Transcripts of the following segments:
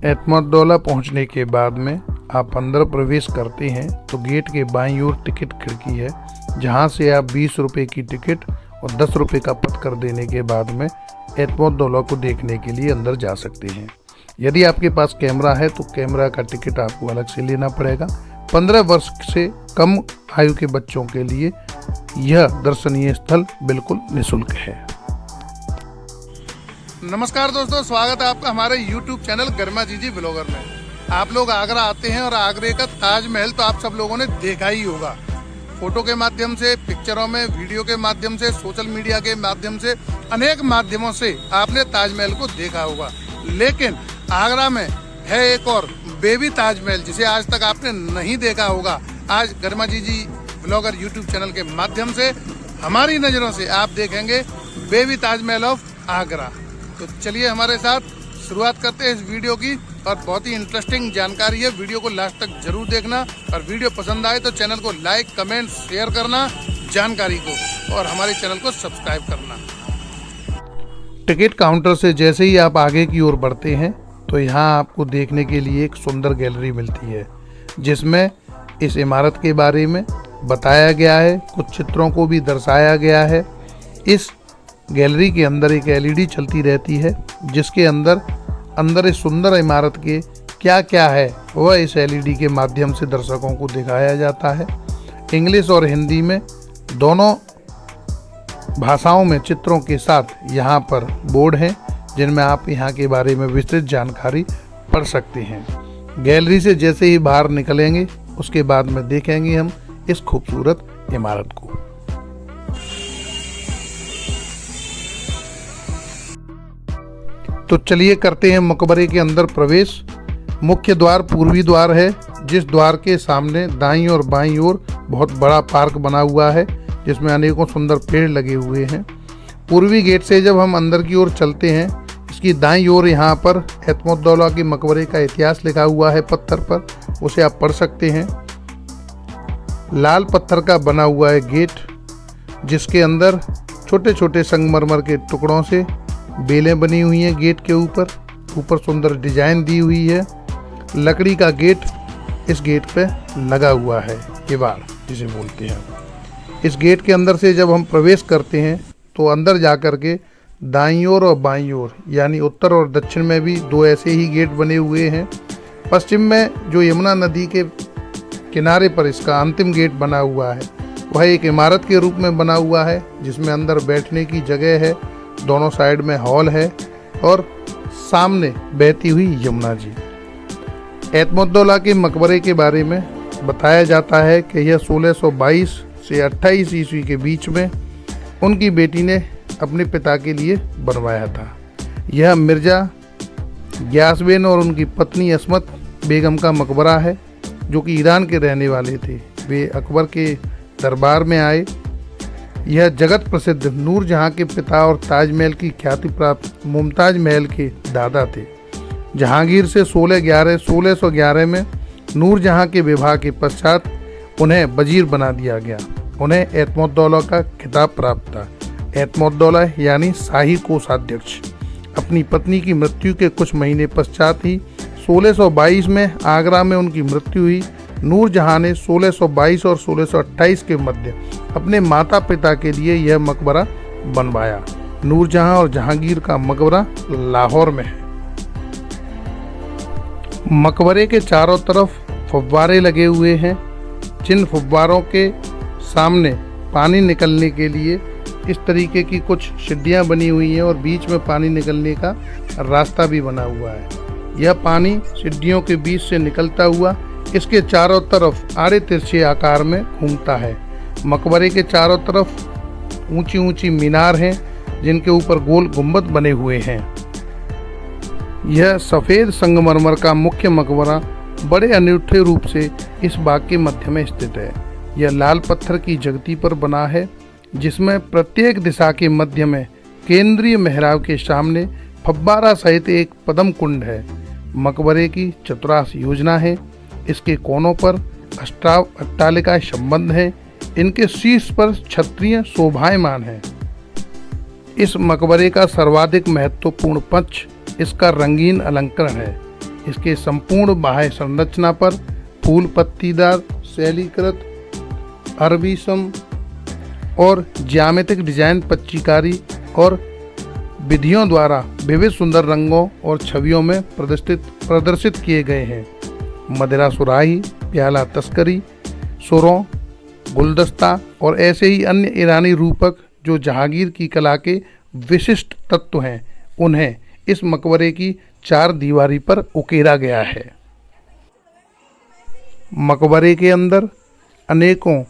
एतमोद्दौला पहुंचने के बाद में आप अंदर प्रवेश करते हैं तो गेट के बाईं ओर टिकट खिड़की है, जहां से आप 20 रुपये की टिकट और 10 रुपये का पत्थर देने के बाद में एतमोद्दौला को देखने के लिए अंदर जा सकते हैं। यदि आपके पास कैमरा है तो कैमरा का टिकट आपको अलग से लेना पड़ेगा। 15 वर्ष से कम आयु के बच्चों के लिए यह दर्शनीय स्थल बिल्कुल निःशुल्क है। नमस्कार दोस्तों, स्वागत है आपका हमारे YouTube चैनल गर्मा जीजी ब्लॉगर में। आप लोग आगरा आते हैं और आगरे का ताजमहल तो आप सब लोगों ने देखा ही होगा। फोटो के माध्यम से, पिक्चरों में, वीडियो के माध्यम से, सोशल मीडिया के माध्यम से, अनेक माध्यमों से आपने ताजमहल को देखा होगा। लेकिन आगरा में है एक और बेबी ताजमहल जिसे आज तक आपने नहीं देखा होगा। आज गर्मा जीजी ब्लॉगर YouTube चैनल के माध्यम से हमारी नज़रों से आप देखेंगे बेबी ताजमहल ऑफ आगरा। तो चलिए हमारे साथ शुरुआत करते हैं इस वीडियो की, और बहुत ही इंटरेस्टिंग जानकारी है। वीडियो को लास्ट तक जरूर देखना, और वीडियो पसंद आए तो चैनल को लाइक, कमेंट, शेयर करना जानकारी को, और हमारे चैनल को सब्सक्राइब करना। टिकट काउंटर से जैसे ही आप आगे की ओर बढ़ते हैं तो यहाँ आपको देखने के लिए एक सुंदर गैलरी मिलती है, जिसमें इस इमारत के बारे में बताया गया है, कुछ चित्रों को भी दर्शाया गया है। इस गैलरी के अंदर एक LED चलती रहती है, जिसके अंदर इस सुंदर इमारत के क्या क्या है वह इस LED के माध्यम से दर्शकों को दिखाया जाता है। इंग्लिश और हिंदी में दोनों भाषाओं में चित्रों के साथ यहाँ पर बोर्ड हैं, जिनमें आप यहाँ के बारे में विस्तृत जानकारी पढ़ सकते हैं। गैलरी से जैसे ही बाहर निकलेंगे उसके बाद में देखेंगे हम इस खूबसूरत इमारत को। तो चलिए करते हैं मकबरे के अंदर प्रवेश। मुख्य द्वार पूर्वी द्वार है, जिस द्वार के सामने दाईं और बाईं ओर बहुत बड़ा पार्क बना हुआ है, जिसमें अनेकों सुंदर पेड़ लगे हुए हैं। पूर्वी गेट से जब हम अंदर की ओर चलते हैं, इसकी दाईं ओर यहाँ पर एतमोद्दौला के मकबरे का इतिहास लिखा हुआ है पत्थर पर, उसे आप पढ़ सकते हैं। लाल पत्थर का बना हुआ है गेट, जिसके अंदर छोटे छोटे संगमरमर के टुकड़ों से बेलें बनी हुई हैं। गेट के ऊपर सुंदर डिजाइन दी हुई है। लकड़ी का गेट इस गेट पे लगा हुआ है, किवाड़ जिसे बोलते हैं। इस गेट के अंदर से जब हम प्रवेश करते हैं तो अंदर जा कर के दाईं ओर और बाईं ओर यानी उत्तर और दक्षिण में भी दो ऐसे ही गेट बने हुए हैं। पश्चिम में जो यमुना नदी के किनारे पर इसका अंतिम गेट बना हुआ है, वह एक इमारत के रूप में बना हुआ है, जिसमें अंदर बैठने की जगह है, दोनों साइड में हॉल है और सामने बहती हुई यमुना जी। एतमोद्दौला के मकबरे के बारे में बताया जाता है कि यह 1622 से 28 ईस्वी के बीच में उनकी बेटी ने अपने पिता के लिए बनवाया था। यह मिर्जा गियासबेन और उनकी पत्नी अस्मत बेगम का मकबरा है, जो कि ईरान के रहने वाले थे। वे अकबर के दरबार में आए। यह जगत प्रसिद्ध नूरजहां के पिता और ताजमहल की ख्याति प्राप्त मुमताज महल के दादा थे। जहांगीर से 1611 में नूरजहां के विवाह के पश्चात उन्हें वजीर बना दिया गया। उन्हें एतमोद्दौला का खिताब प्राप्त था। एतमोद्दौला यानी शाही कोषाध्यक्ष। अपनी पत्नी की मृत्यु के कुछ महीने पश्चात ही 1622 में आगरा में उनकी मृत्यु हुई। नूरजहां ने 1622 और 1628 के मध्य अपने माता पिता के लिए यह मकबरा बनवाया। नूरजहां और जहांगीर का मकबरा लाहौर में है। मकबरे के चारों तरफ फव्वारे लगे हुए हैं, जिन फव्वारों के सामने पानी निकलने के लिए इस तरीके की कुछ सीढ़ियां बनी हुई हैं और बीच में पानी निकलने का रास्ता भी बना हुआ है। यह पानी सीढ़ियों के बीच से निकलता हुआ इसके चारों तरफ आड़े तिरछे आकार में घूमता है। मकबरे के चारों तरफ ऊंची ऊंची मीनार हैं, जिनके ऊपर गोल गुंबद बने हुए हैं। यह सफ़ेद संगमरमर का मुख्य मकबरा बड़े अनूठे रूप से इस बाग के मध्य में स्थित है। यह लाल पत्थर की जगती पर बना है, जिसमें प्रत्येक दिशा के मध्य में केंद्रीय मेहराब के सामने फव्वारा सहित एक पद्म कुंड है। मकबरे की चतुरास योजना है। इसके कोनों पर अट्टालिका संबंध है। इनके शीर्ष पर छत्रियां शोभायमान हैं। इस मकबरे का सर्वाधिक महत्वपूर्ण पक्ष इसका रंगीन अलंकरण है। इसके संपूर्ण बाह्य संरचना पर फूल पत्तीदार शैलीकृत अरबी सम और ज्यामितिक डिजाइन पच्चीकारी और विधियों द्वारा विविध सुंदर रंगों और छवियों में प्रदर्शित किए गए हैं। मदिरा सुराही, प्याला तस्करी, सुरों, गुलदस्ता और ऐसे ही अन्य ईरानी रूपक जो जहांगीर की कला के विशिष्ट तत्व हैं, उन्हें इस मकबरे की चार दीवारी पर उकेरा गया है। मकबरे के अंदर अनेकों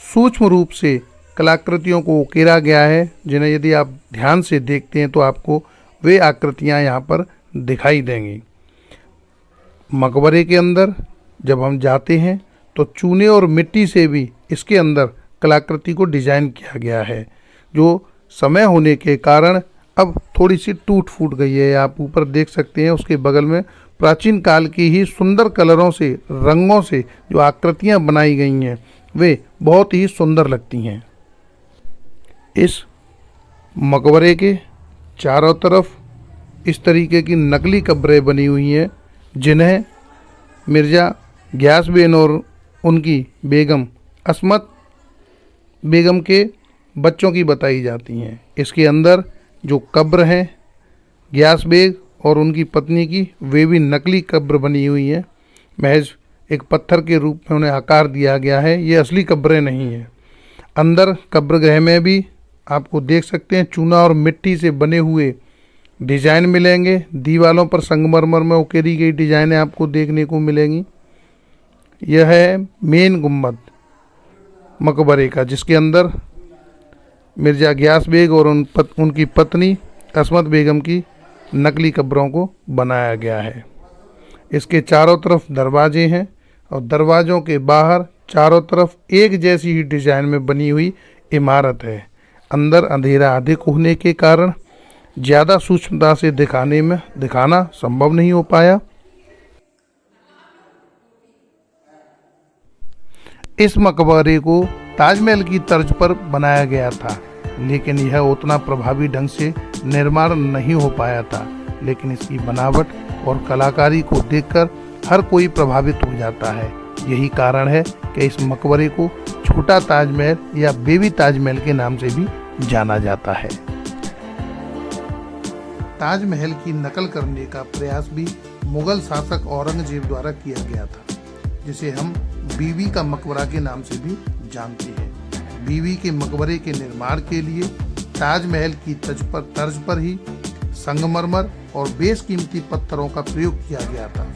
सूक्ष्म रूप से कलाकृतियों को उकेरा गया है, जिन्हें यदि आप ध्यान से देखते हैं तो आपको वे आकृतियां यहाँ पर दिखाई देंगी। मकबरे के अंदर जब हम जाते हैं तो चूने और मिट्टी से भी इसके अंदर कलाकृति को डिजाइन किया गया है, जो समय होने के कारण अब थोड़ी सी टूट फूट गई है। आप ऊपर देख सकते हैं उसके बगल में प्राचीन काल की ही सुंदर कलरों से, रंगों से जो आकृतियां बनाई गई हैं, वे बहुत ही सुंदर लगती हैं। इस मकबरे के चारों तरफ इस तरीके की नकली कब्रें बनी हुई हैं, जिन्हें मिर्ज़ा गियासबेन और उनकी बेगम अस्मत बेगम के बच्चों की बताई जाती हैं। इसके अंदर जो कब्र हैं गियास बेग और उनकी पत्नी की, वे भी नकली कब्र बनी हुई हैं। महज एक पत्थर के रूप में उन्हें आकार दिया गया है, ये असली कब्रें नहीं हैं। अंदर कब्रगृह में भी आपको देख सकते हैं चूना और मिट्टी से बने हुए डिजाइन मिलेंगे। दीवालों पर संगमरमर में उकेरी गई डिजाइनें आपको देखने को मिलेंगी। यह है मेन गुम्बद मकबरे का, जिसके अंदर मिर्ज़ा गियास बेग और उनकी पत्नी अस्मत बेगम की नकली कब्रों को बनाया गया है। इसके चारों तरफ दरवाजे हैं और दरवाज़ों के बाहर चारों तरफ एक जैसी ही डिजाइन में बनी हुई इमारत है। अंदर अंधेरा अधिक होने के कारण ज़्यादा सूक्ष्मता से दिखाना संभव नहीं हो पाया। इस मकबरे को ताजमहल की तर्ज पर बनाया गया था, लेकिन यह उतना प्रभावी ढंग से निर्माण नहीं हो पाया था। लेकिन इसकी बनावट और कलाकारी को देखकर हर कोई प्रभावित हो जाता है। यही कारण है कि इस मकबरे को छोटा ताजमहल या बेबी ताजमहल के नाम से भी जाना जाता है। ताजमहल की नकल करने का प्रयास भी मुगल शासक औरंगजेब द्वारा किया गया था, जिसे हम बीबी का मकबरा के नाम से भी जानते हैं। बीबी के मकबरे के निर्माण के लिए ताजमहल की तर्ज पर ही संगमरमर और बेशकीमती पत्थरों का प्रयोग किया गया था।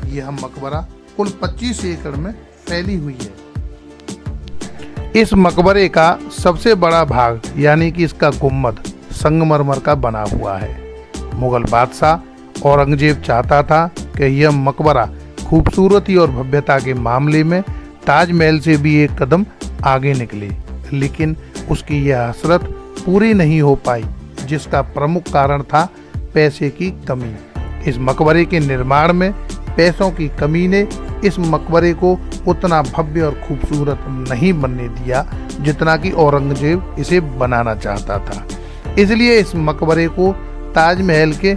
यह मकबरा कुल 25 एकड़ में फैली हुई है। इस मकबरे का सबसे बड़ा भाग यानी कि इसका गुम्बद संगमरमर का बना हुआ है। मुगल बादशाह औरंगजेब चाहता था कि यह मकबरा खूबसूरती और भव्यता के मामले में ताजमहल से भी एक कदम आगे निकले, लेकिन उसकी यह हसरत पूरी नहीं हो पाई, जिसका प्रमुख कारण था पैसे की कमी। इस मकबरे के निर्माण में पैसों की कमी ने इस मकबरे को उतना भव्य और खूबसूरत नहीं बनने दिया जितना कि औरंगजेब इसे बनाना चाहता था। इसलिए इस मकबरे को ताजमहल के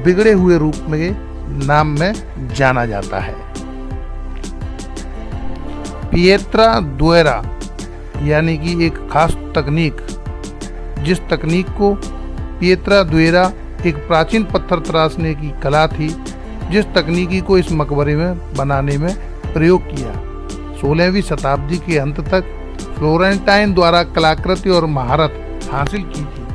बिगड़े हुए रूप में नाम में जाना जाता है। पिएत्रा दुएरा यानी कि एक खास तकनीक, जिस तकनीक को पिएत्रा दुएरा एक प्राचीन पत्थर तराशने की कला थी, जिस तकनीकी को इस मकबरे में बनाने में प्रयोग किया। 16वीं शताब्दी के अंत तक फ्लोरेंटाइन द्वारा कलाकृति और महारत हासिल की थी।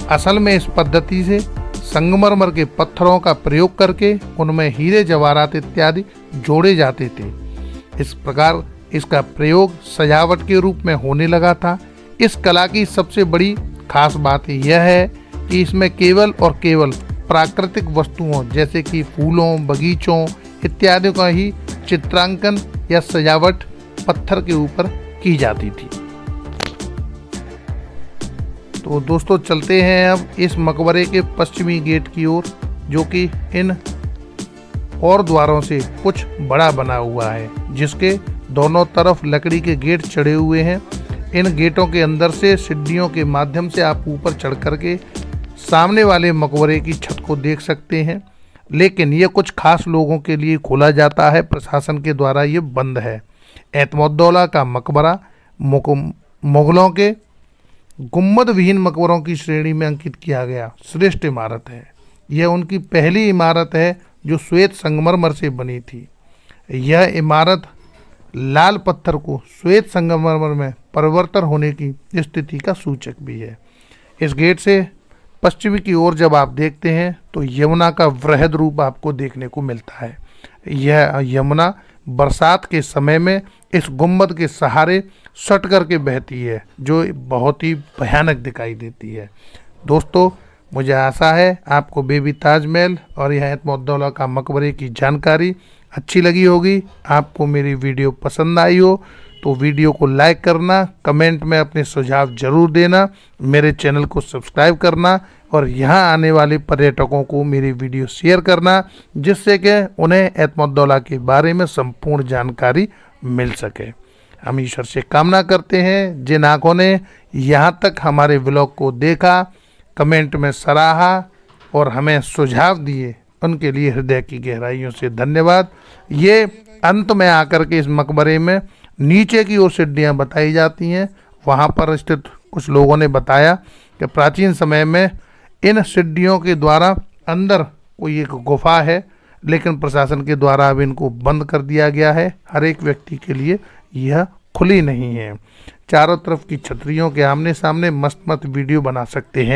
असल में इस पद्धति से संगमरमर के पत्थरों का प्रयोग करके उनमें हीरे जवाहरात इत्यादि जोड़े जाते थे। इस प्रकार इसका प्रयोग सजावट के रूप में होने लगा था। इस कला की सबसे बड़ी खास बात यह है कि इसमें केवल और केवल प्राकृतिक वस्तुओं जैसे कि फूलों, बगीचों इत्यादि का ही चित्रांकन या सजावट पत्थर के ऊपर की जाती थी। तो दोस्तों चलते हैं अब इस मकबरे के पश्चिमी गेट की ओर, जो कि इन और द्वारों से कुछ बड़ा बना हुआ है, जिसके दोनों तरफ लकड़ी के गेट चढ़े हुए हैं। इन गेटों के अंदर से सीढ़ियों के माध्यम से आप ऊपर चढ़ करके सामने वाले मकबरे की छत को देख सकते हैं। लेकिन ये कुछ खास लोगों के लिए खोला जाता है, प्रशासन के द्वारा ये बंद है। एतमुद्दौला का मकबरा मुगलों के गुम्बद विहीन मकबरों की श्रेणी में अंकित किया गया श्रेष्ठ इमारत है। यह उनकी पहली इमारत है जो श्वेत संगमरमर से बनी थी। यह इमारत लाल पत्थर को श्वेत संगमरमर में परिवर्तन होने की स्थिति का सूचक भी है। इस गेट से पश्चिमी की ओर जब आप देखते हैं तो यमुना का वृहद रूप आपको देखने को मिलता है। यह यमुना बरसात के समय में इस गुम्बद के सहारे सट करके बहती है, जो बहुत ही भयानक दिखाई देती है। दोस्तों, मुझे आशा है आपको बेबी ताजमहल और यह एतमुद्दौला का मकबरे की जानकारी अच्छी लगी होगी। आपको मेरी वीडियो पसंद आई हो तो वीडियो को लाइक करना, कमेंट में अपने सुझाव जरूर देना, मेरे चैनल को सब्सक्राइब करना और यहाँ आने वाले पर्यटकों को मेरी वीडियो शेयर करना, जिससे कि उन्हें एतमुद्दौला के बारे में संपूर्ण जानकारी मिल सके। हम ईश्वर से कामना करते हैं जिन आँखों ने यहाँ तक हमारे व्लॉग को देखा, कमेंट में सराहा और हमें सुझाव दिए, उनके लिए हृदय की गहराइयों से धन्यवाद। ये अंत में आकर के इस मकबरे में नीचे की ओर सीढ़ियाँ बताई जाती हैं। वहाँ पर स्थित कुछ लोगों ने बताया कि प्राचीन समय में इन सीढ़ियों के द्वारा अंदर कोई एक गुफा है, लेकिन प्रशासन के द्वारा अब इनको बंद कर दिया गया है। हर एक व्यक्ति के लिए यह खुली नहीं है। चारों तरफ की छतरियों के आमने सामने मस्त मस्त वीडियो बना सकते हैं।